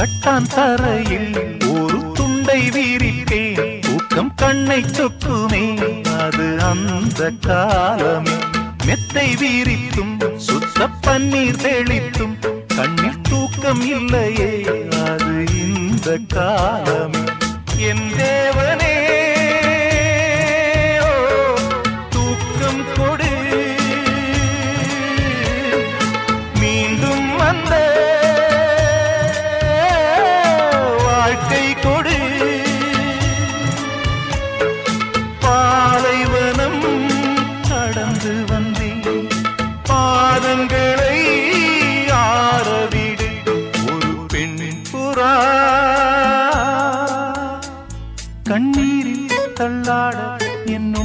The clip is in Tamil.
கட்டான் தரையில் ஒரு துண்டை வீரிப்பேன் தூக்கம் கண்ணை சொக்குமே அது அந்த காலமே மெத்தை வீரித்தும் சுத்த பன்னீர் தெளித்தும் கண்ணில் தூக்கம் இல்லையே அது இந்த காலமே என் தேவனே தூக்கம் கொடு மீண்டும் வந்த வாழ்க்கை கொடு பாலைவனம் கடந்து வந்தேன் பாதங்களை ஆரவிடு ஒரு பெண் புறா கண்ணீரில் தள்ளாட என்னோட